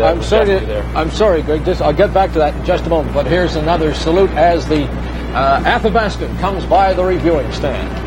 I'm sorry, Greg. I'll get back to that in just a moment. But here's another salute as the Athabascan comes by the reviewing stand.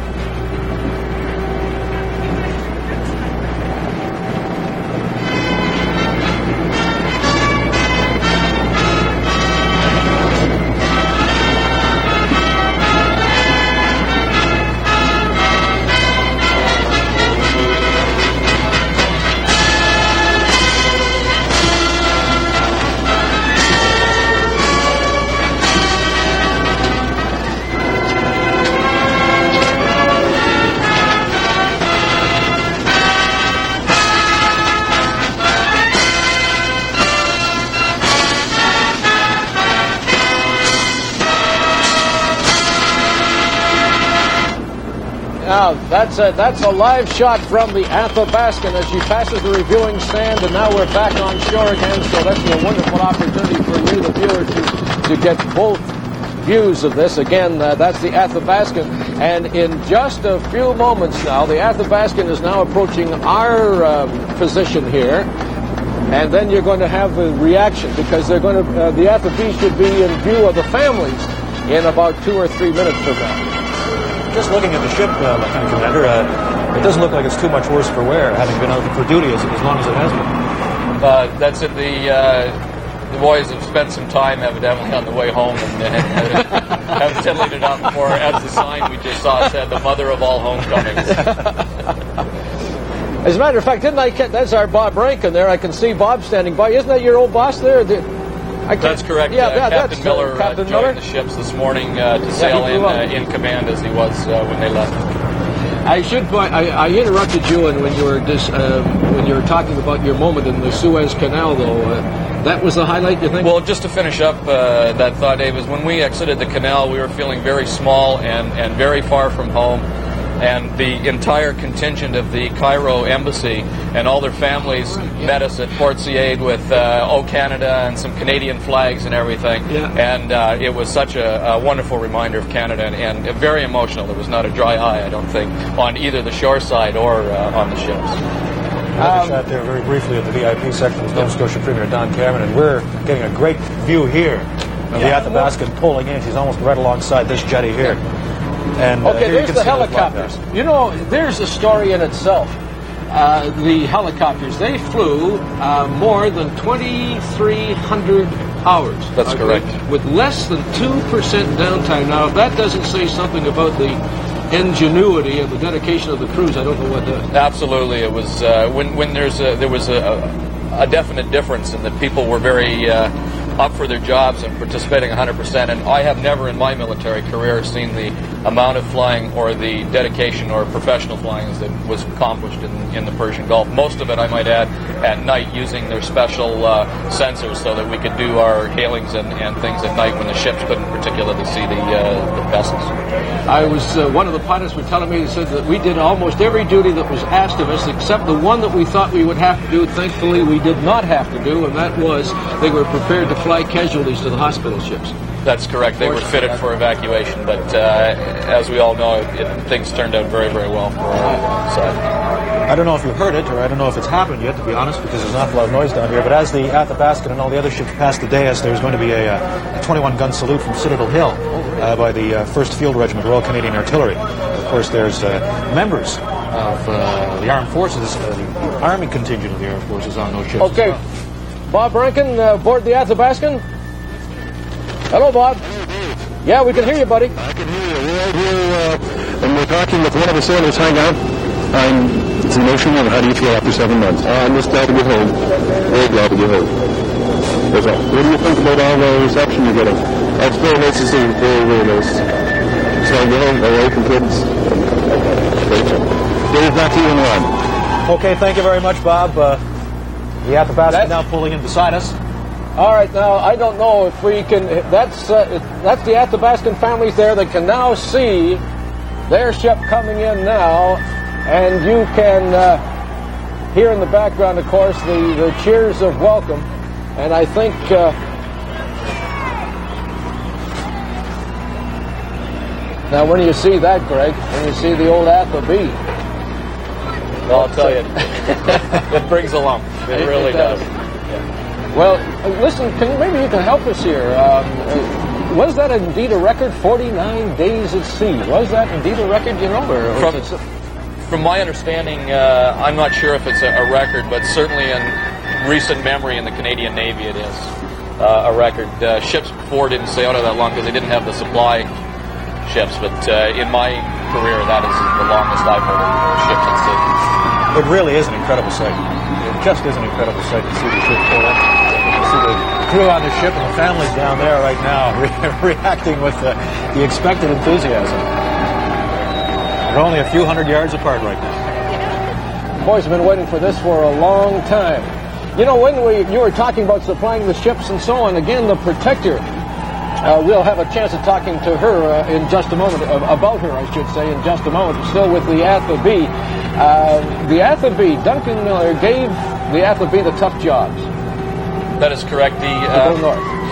Now, that's a live shot from the Athabascan as she passes the reviewing stand, and now we're back on shore again, so that's a wonderful opportunity for you, the viewer, to get both views of this. Again, that's the Athabascan, and in just a few moments now, the Athabascan is now approaching our position here, and then you're going to have a reaction, because they're going to, the Athabascan should be in view of the families in about 2 or 3 minutes from now. Just looking at the ship, Lieutenant Commander, it doesn't look like it's too much worse for wear, having been out for duty as long as it has been. That's it. The boys have spent some time evidently on the way home and have tiddled it up for, as the sign we just saw said, the mother of all homecomings. As a matter of fact, that's our Bob Rankin there. I can see Bob standing by. Isn't that your old boss there? That's correct. Captain Miller joined the ships this morning to sail in command as he was when they left. I should point. I interrupted you, and when you were talking about your moment in the Suez Canal, though, that was the highlight, you think? Well, just to finish up that thought, Dave, is when we exited the canal, we were feeling very small and very far from home. And the entire contingent of the Cairo embassy and all their families met us at Port Said with O Canada and some Canadian flags and everything. Yeah. And it was such a wonderful reminder of Canada and very emotional. There was not a dry eye, I don't think, on either the shore side or on the ships. I sat there very briefly at the VIP section with Nova Scotia Premier Don Cameron, and we're getting a great view here of the Athabascan pulling in. She's almost right alongside this jetty here. And, there's the helicopters. You know, there's a story in itself. The helicopters, they flew more than 2,300 hours. That's correct. With less than 2% downtime. Now, if that doesn't say something about the ingenuity and the dedication of the crews, I don't know what does. Absolutely. It was when there was a definite difference in that people were very up for their jobs and participating 100%. And I have never in my military career seen the amount of flying or the dedication or professional flying that was accomplished in the Persian Gulf. Most of it, I might add, at night using their special sensors so that we could do our hailings and things at night when the ships couldn't particularly see the vessels. I was one of the pilots were telling me, they said that we did almost every duty that was asked of us except the one that we thought we would have to do. Thankfully, we did not have to do, and that was they were prepared to fly casualties to the hospital ships. That's correct. They were fitted for evacuation, but as we all know, things turned out very, very well for our side. I don't know if you heard it, or I don't know if it's happened yet, to be honest, because there's an awful lot of noise down here, but as the Athabascan and all the other ships pass the dais, there's going to be a 21-gun salute from Citadel Hill by the 1st Field Regiment, Royal Canadian Artillery. Of course, there's members of the Armed Forces, the Army contingent of the Armed Forces on those ships. Okay. Bob Rankin, aboard the Athabascan. Hello, Bob. Yeah, we can hear you, buddy. I can hear you. We're out here, and we're talking with one of the sailors. Hang on. It's emotional. How do you feel after 7 months? I'm just glad to get home. Very glad to get home. That's all. What do you think about all the reception you're getting? It's very nice to see. Very, very nice. So I get home, my wife and kids. Great job. Dave, back to you in the line. Okay, thank you very much, Bob. The Athabascan now pulling in beside us. All right, now, I don't know if we can... That's the Athabascan families there that can now see their ship coming in now, and you can hear in the background, of course, the cheers of welcome, and I think... now, when you see that, Greg, when you see the old Athabee... Well, I'll tell you, it brings a lump. It really does. Well, listen, maybe you can help us here. Was that indeed a record? 49 days at sea. Was that indeed a record, you know? From my understanding, I'm not sure if it's a record, but certainly in recent memory in the Canadian Navy it is a record. Ships before didn't stay out of that long because they didn't have the supply ships, but in my career that is the longest I've heard of ships at sea. It really is an incredible sight. It just is an incredible sight to see the ship pull in. To see the crew on the ship and the families down there right now reacting with the expected enthusiasm. They're only a few hundred yards apart right now. The boys have been waiting for this for a long time. You know, when you were talking about supplying the ships and so on, again, the Protector, we'll have a chance of talking to her in just a moment, about her, I should say, in just a moment, still with the Athabee. The Athabee, Duncan Miller gave the Athabee the tough jobs. That is correct.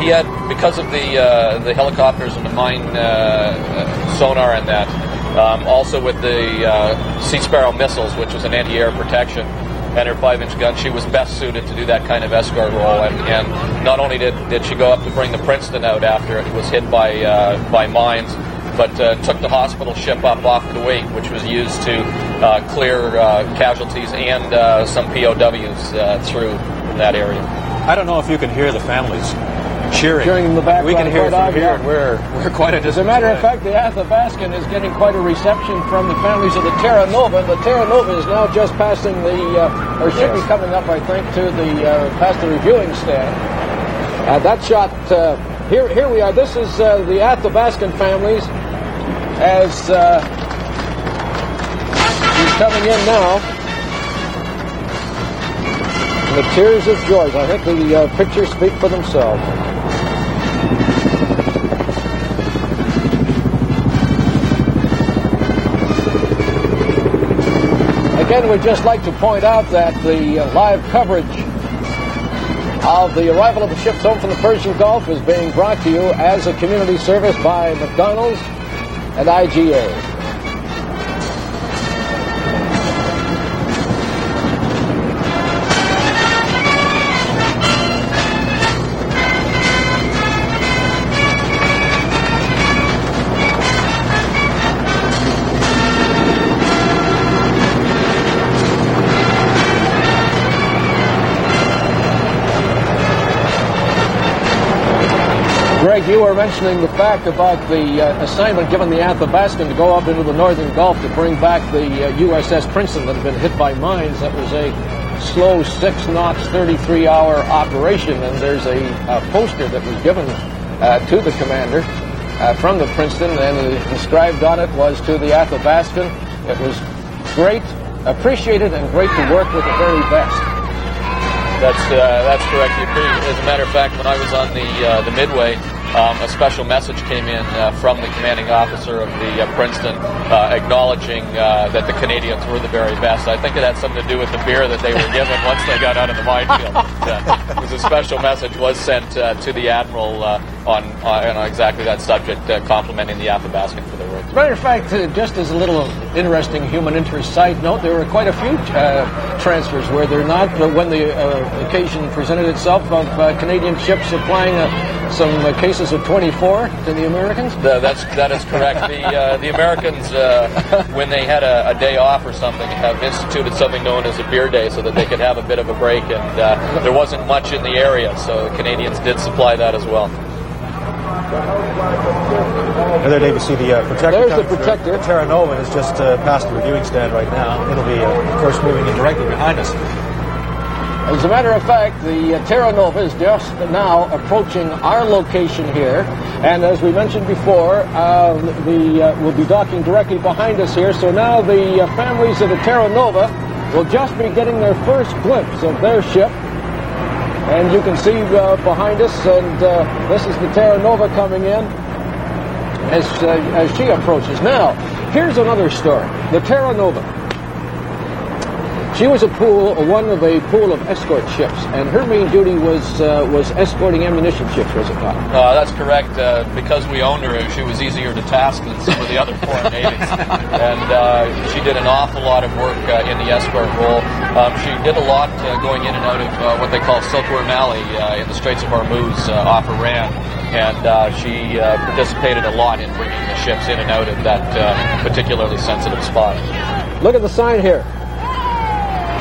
He had, because of the helicopters and the mine sonar and that, also with the Sea Sparrow missiles, which was an anti-air protection, and her 5-inch gun, she was best suited to do that kind of escort role. And not only did she go up to bring the Princeton out after it was hit by mines, but took the hospital ship up off Kuwait, which was used to clear casualties and some POWs through that area. I don't know if you can hear the families cheering in the background. We can hear it from here. We're quite a distance. As a matter of fact, the Athabaskan is getting quite a reception from the families of the Terra Nova. The Terra Nova is now just passing or should be coming up, I think, to past the reviewing stand. That shot, here we are. This is the Athabaskan families as he's coming in now. The tears of joy. I think the pictures speak for themselves. Again, we'd just like to point out that the live coverage of the arrival of the ships home from the Persian Gulf is being brought to you as a community service by McDonald's and IGA. Greg, you were mentioning the fact about the assignment given the Athabaskan to go up into the northern Gulf to bring back the USS Princeton that had been hit by mines. That was a slow 6 knots, 33-hour operation, and there's a poster that was given to the commander from the Princeton, and inscribed on it was to the Athabaskan. It was great, appreciated, and great to work with the very best. That's correct. As a matter of fact, when I was on the Midway, a special message came in from the commanding officer of the Princeton acknowledging that the Canadians were the very best. I think it had something to do with the beer that they were given once they got out of the minefield. It was a special message was sent to the Admiral on exactly that subject, complimenting the Athabaskan for their work. As a matter of fact, just as a little interesting human interest side note, there were quite a few transfers, were there not, when the occasion presented itself of Canadian ships supplying some cases of 24 to the Americans? That is correct. The Americans, when they had a day off or something, have instituted something known as a beer day so that they could have a bit of a break, and there wasn't much in the area, so the Canadians did supply that as well. And there, Dave, you see the Protector. There's the Protector. The Terra Nova is just past the reviewing stand right now. It'll be, of course, moving in directly behind us. As a matter of fact, the Terra Nova is just now approaching our location here, and as we mentioned before, we'll be docking directly behind us here. So now the families of the Terra Nova will just be getting their first glimpse of their ship. And you can see behind us, and this is the Terra Nova coming in as she approaches. Now, here's another story. The Terra Nova. She was one of a pool of escort ships, and her main duty was escorting ammunition ships, was it not? That's correct. Because we owned her, she was easier to task than some of the other foreign navies. And she did an awful lot of work in the escort role. She did a lot going in and out of what they call Silkworm Alley in the Straits of Hormuz off Iran. And she participated a lot in bringing the ships in and out of that particularly sensitive spot. Look at the sign here.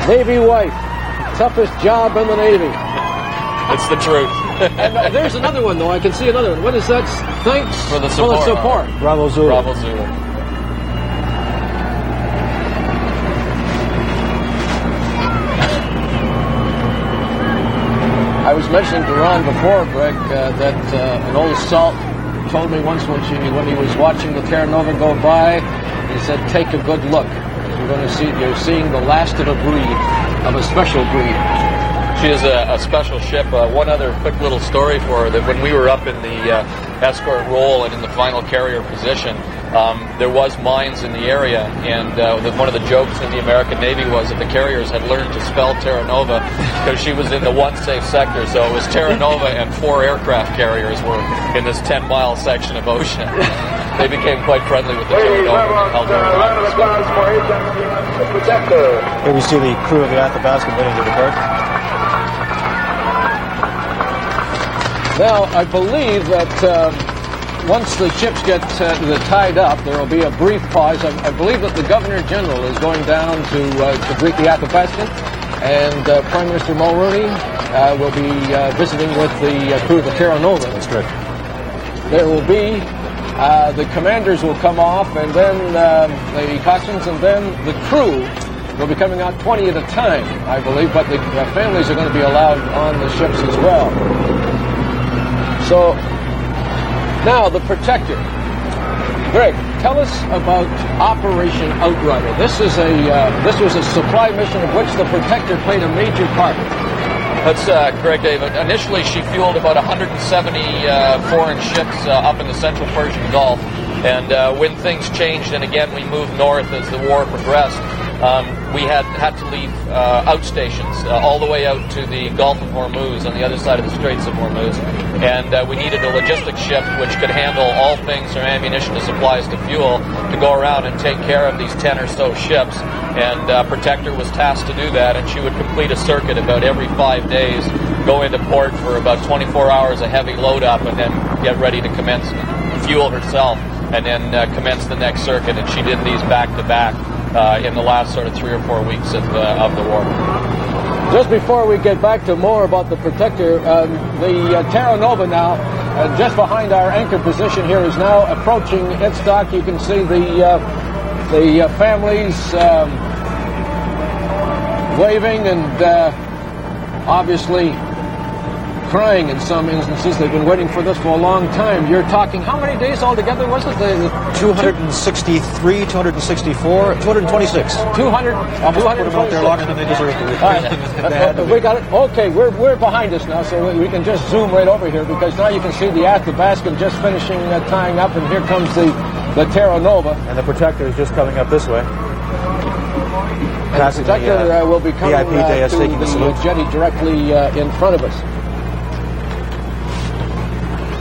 Navy wife, toughest job in the Navy. It's the truth. And there's another one, though. I can see another one. What is that? Thanks for the support. Bravo Zulu. Bravo Zulu. I was mentioning to Ron before, Greg, that an old salt told me once when he was watching the Terra Nova go by, he said, "Take a good look. You're seeing the last of a breed, of a special breed." She is a special ship. One other quick little story for her, that when we were up in the escort role and in the final carrier position, there was mines in the area, and one of the jokes in the American Navy was that the carriers had learned to spell Terra Nova because she was in the one safe sector. So it was Terra Nova and 4 aircraft carriers were in this 10-mile section of ocean. They became quite friendly with the Terra Nova and held her in respect. Here we see the crew of the Athabascan waiting to depart. Now, I believe that once the ships get tied up, there will be a brief pause. I believe that the Governor General is going down to greet the Athabascan, and Prime Minister Mulroney will be visiting with the crew of the Terra Nova. That's correct. There will be the commanders will come off, and then the coxswains, and then the crew will be coming out 20 at a time, I believe, but the families are going to be allowed on the ships as well. So, now the Protector. Greg, tell us about Operation Outrider. This was a supply mission of which the Protector played a major part. That's correct, David. Initially, she fueled about 170 foreign ships up in the central Persian Gulf. And when things changed, and again we moved north as the war progressed, we had to leave outstations all the way out to the Gulf of Hormuz on the other side of the Straits of Hormuz. And we needed a logistics ship which could handle all things from ammunition to supplies to fuel to go around and take care of these 10 or so ships. And Protector was tasked to do that, and she would complete a circuit about every 5 days, go into port for about 24 hours of heavy load up, and then get ready to commence fuel herself, and then commence the next circuit. And she did these back to back in the last sort of 3 or 4 weeks of the war. Just before we get back to more about the Protector, the Terra Nova now, just behind our anchor position here, is now approaching its dock. You can see the families waving and obviously crying in some instances. They've been waiting for this for a long time. You're talking, how many days altogether was it? 263, 264, 226. 200. Almost put them out there longer than they deserve to. We got it. Okay, we're behind us now, so we can just zoom right over here, because now you can see the Athabascan just finishing tying up, and here comes the Terra Nova. And the Protector is just coming up this way. And the Protector will be coming VIP dais, to taking the salute. jetty directly in front of us.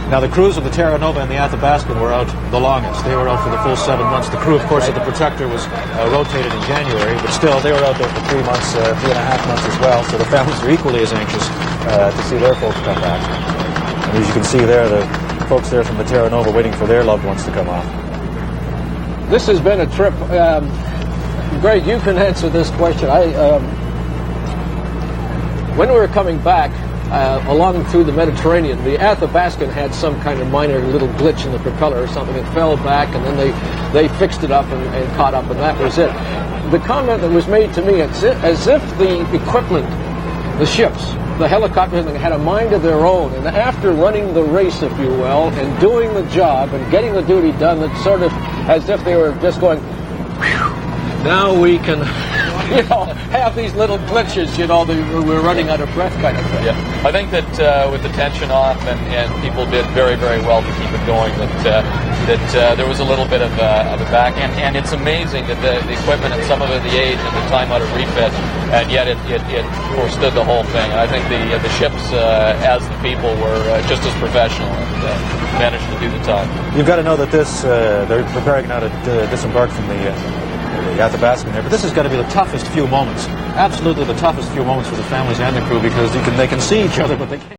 Now, the crews of the Terra Nova and the Athabascan were out the longest. They were out for the full 7 months. The crew, of course, of the Protector was rotated in January, but still, they were out there for 3 months, 3.5 months as well. So the families are equally as anxious to see their folks come back. And as you can see there, the folks there from the Terra Nova waiting for their loved ones to come off. This has been a trip. Greg, you can answer this question. When we were coming back along through the Mediterranean, the Athabascan had some kind of minor little glitch in the propeller or something. It fell back, and then they fixed it up and caught up, and that was it. The comment that was made to me, it's as if the equipment, the ships, the helicopters, had a mind of their own, and after running the race, if you will, and doing the job and getting the duty done, it's sort of as if they were just going, now we can have these little glitches, we're running out of breath kind of thing. Yeah, I think that with the tension off and people did very, very well to keep it going, that there was a little bit of a back, and it's amazing that the equipment and some of it, the age and the time out of refit, and yet it withstood the whole thing. And I think the ships, as the people, were just as professional and managed to do the time. You've got to know that they're preparing now to disembark from the Athabascan there, but this is going to be the toughest few moments, absolutely the toughest few moments for the families and the crew, because they can see each other, but they can't.